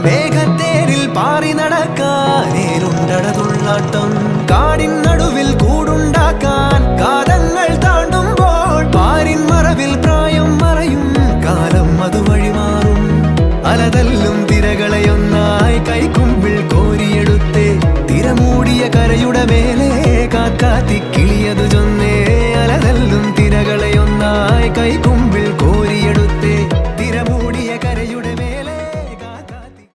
മേഘത്തേരിൽ പാറി നടക്കാനേരുണ്ടടതുള്ളാട്ടം കാടിൻ നടുവിൽ കൂടുണ്ടാക്കാൻ കാലങ്ങൾ താണ്ടുമ്പോൾ പാരിൻ മറവിൽ പ്രായം മറയും കാലം അത് വഴിമാറും അലതല്ലും തിരകളെയൊന്നായി കൈ